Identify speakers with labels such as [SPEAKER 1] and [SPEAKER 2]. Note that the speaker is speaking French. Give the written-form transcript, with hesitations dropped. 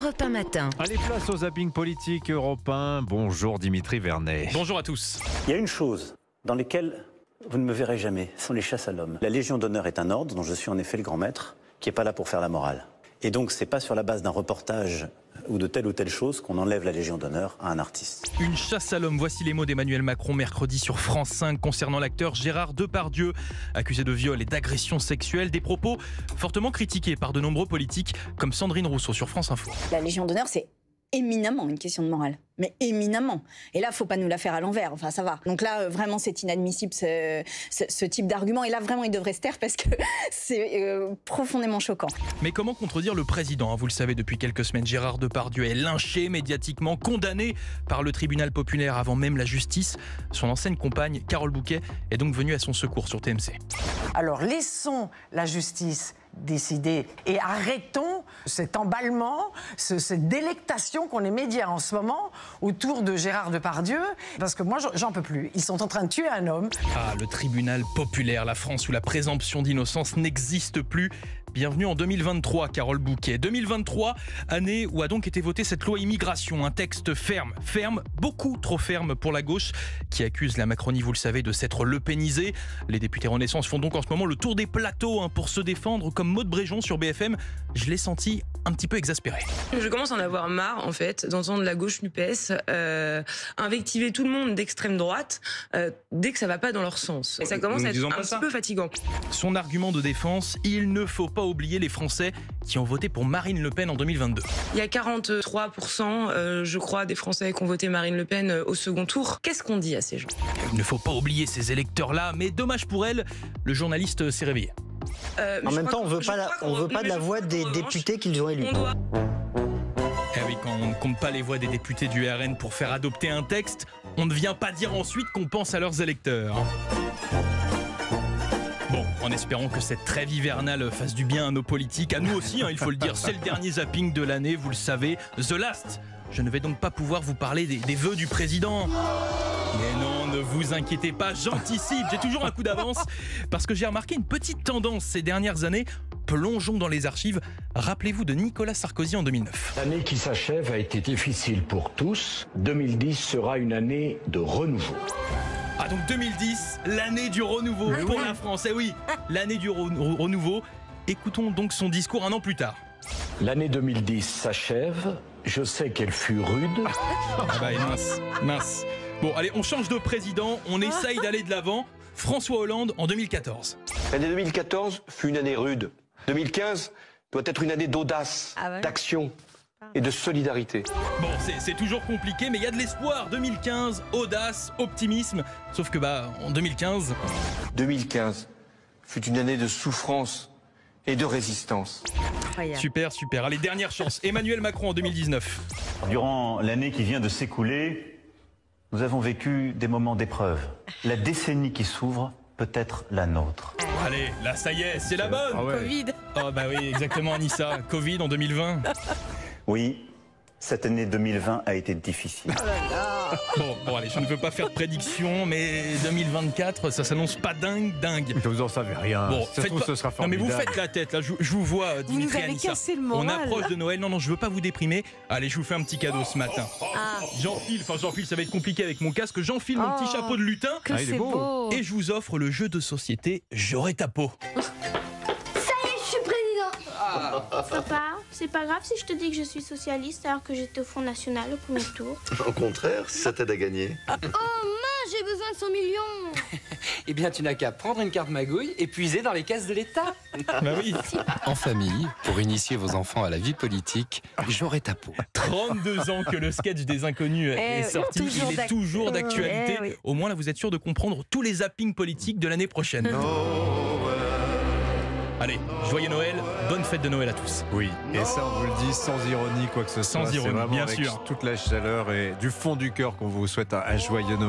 [SPEAKER 1] Europe 1 matin.
[SPEAKER 2] Allez, place au zapping politique européen. Bonjour Dimitri Vernet.
[SPEAKER 3] Bonjour à tous.
[SPEAKER 4] Il y a une chose dans laquelle vous ne me verrez jamais, ce sont les chasses à l'homme. La Légion d'honneur est un ordre dont je suis en effet le grand maître, qui n'est pas là pour faire la morale. Et donc c'est pas sur la base d'un reportage ou de telle ou telle chose qu'on enlève la Légion d'honneur à un artiste.
[SPEAKER 3] Une chasse à l'homme, voici les mots d'Emmanuel Macron mercredi sur France 5 concernant l'acteur Gérard Depardieu, accusé de viol et d'agression sexuelle, des propos fortement critiqués par de nombreux politiques comme Sandrine Rousseau sur France Info.
[SPEAKER 5] La Légion d'honneur, c'est éminemment une question de morale, mais éminemment. Et là, faut pas nous la faire à l'envers, enfin ça va. Donc là, vraiment, c'est inadmissible ce type d'argument. Et là, vraiment, il devrait se taire parce que c'est profondément choquant.
[SPEAKER 3] Mais comment contredire le président ? Vous le savez, depuis quelques semaines, Gérard Depardieu est lynché médiatiquement, condamné par le tribunal populaire avant même la justice. Son ancienne compagne, Carole Bouquet, est donc venue à son secours sur TMC.
[SPEAKER 6] Alors laissons la justice décider et arrêtons cet emballement, cette délectation qu'ont les médias en ce moment autour de Gérard Depardieu, parce que moi j'en peux plus. Ils sont en train de tuer un homme.
[SPEAKER 3] Ah, le tribunal populaire, la France où la présomption d'innocence n'existe plus. Bienvenue en 2023, Carole Bouquet. 2023, année où a donc été votée cette loi immigration, un texte ferme, beaucoup trop ferme pour la gauche, qui accuse la Macronie, vous le savez, de s'être lepénisée. Les députés Renaissance font donc en ce moment le tour des plateaux pour se défendre, comme Maud Bréjon sur BFM. Je l'ai senti un petit peu exaspéré.
[SPEAKER 7] Je commence à en avoir marre, en fait, d'entendre la gauche NUPES invectiver tout le monde d'extrême droite dès que ça va pas dans leur sens. Et ça commence à être un petit peu fatigant.
[SPEAKER 3] Son argument de défense, il ne faut pas oublier les Français qui ont voté pour Marine Le Pen en 2022.
[SPEAKER 7] Il y a 43%, je crois, des Français qui ont voté Marine Le Pen au second tour. Qu'est-ce qu'on dit à ces gens ?
[SPEAKER 3] Il ne faut pas oublier ces électeurs-là, mais dommage pour elle, le journaliste s'est réveillé.
[SPEAKER 8] En même temps, on veut pas de la voix des députés qu'ils ont élus.
[SPEAKER 3] Eh oui, quand on ne compte pas les voix des députés du RN pour faire adopter un texte, on ne vient pas dire ensuite qu'on pense à leurs électeurs. Bon, en espérant que cette trêve hivernale fasse du bien à nos politiques, à nous aussi, il faut le dire, c'est le dernier zapping de l'année, vous le savez, The Last. Je ne vais donc pas pouvoir vous parler des vœux du président. Mais non, ne vous inquiétez pas, j'anticipe, j'ai toujours un coup d'avance, parce que j'ai remarqué une petite tendance ces dernières années. Plongeons dans les archives. Rappelez-vous de Nicolas Sarkozy en 2009.
[SPEAKER 9] L'année qui s'achève a été difficile pour tous. 2010 sera une année de renouveau.
[SPEAKER 3] Ah donc 2010, l'année du renouveau pour la France. Eh oui, l'année du renouveau. Écoutons donc son discours un an plus tard.
[SPEAKER 9] L'année 2010 s'achève. Je sais qu'elle fut rude.
[SPEAKER 3] Ah bah mince. Bon, allez, on change de président. On essaye d'aller de l'avant. François Hollande en 2014.
[SPEAKER 10] L'année 2014 fut une année rude. 2015 doit être une année d'audace, d'action et de solidarité.
[SPEAKER 3] Bon, c'est toujours compliqué, mais il y a de l'espoir. 2015, audace, optimisme. Sauf que en 2015...
[SPEAKER 10] 2015 fut une année de souffrance et de résistance.
[SPEAKER 3] Super. Allez, dernière chance. Emmanuel Macron en 2019.
[SPEAKER 4] Durant l'année qui vient de s'écouler, nous avons vécu des moments d'épreuve. La décennie qui s'ouvre peut être la nôtre.
[SPEAKER 3] Allez, là ça y est, c'est la bonne.
[SPEAKER 1] Covid.
[SPEAKER 3] Oh bah oui, exactement Anissa. Covid en 2020.
[SPEAKER 4] Oui, cette année 2020 a été difficile.
[SPEAKER 3] Bon, allez, je ne veux pas faire de prédiction, mais 2024, ça s'annonce pas dingue.
[SPEAKER 2] Vous en savez rien.
[SPEAKER 3] Bon,
[SPEAKER 2] ça se trouve, ce sera formidable.
[SPEAKER 3] Non mais vous faites la tête, là, je vous vois, Dimitri,
[SPEAKER 1] Vous nous avez
[SPEAKER 3] Anissa.
[SPEAKER 1] cassé le moral.
[SPEAKER 3] On approche de Noël, non, je veux pas vous déprimer. Allez, je vous fais un petit cadeau ce matin. J'enfile, ça va être compliqué avec mon casque, j'enfile mon petit chapeau de lutin.
[SPEAKER 1] Que
[SPEAKER 2] il est
[SPEAKER 1] c'est
[SPEAKER 2] beau.
[SPEAKER 1] beau.
[SPEAKER 3] Et je vous offre le jeu de société J'aurai ta peau.
[SPEAKER 11] Je suis président. Papa, c'est pas grave si je te dis que je suis socialiste alors que j'étais au Front National au premier tour.
[SPEAKER 10] Au contraire, si ça t'aide à gagner.
[SPEAKER 11] Oh mince, j'ai besoin de 100 millions.
[SPEAKER 12] Eh bien, tu n'as qu'à prendre une carte magouille et puiser dans les caisses de l'État.
[SPEAKER 3] Bah oui.
[SPEAKER 13] En famille, pour initier vos enfants à la vie politique, J'aurai ta peau.
[SPEAKER 3] 32 ans que le sketch des Inconnus est sorti, il est toujours d'actualité. Au moins là, vous êtes sûr de comprendre tous les zappings politiques de l'année prochaine. Allez, joyeux Noël, bonne fête de Noël à tous.
[SPEAKER 2] Oui, et ça on vous le dit sans ironie, quoi que ce soit.
[SPEAKER 3] Sans ironie,
[SPEAKER 2] c'est vraiment
[SPEAKER 3] bien
[SPEAKER 2] avec
[SPEAKER 3] sûr.
[SPEAKER 2] toute la chaleur et du fond du cœur qu'on vous souhaite un joyeux Noël.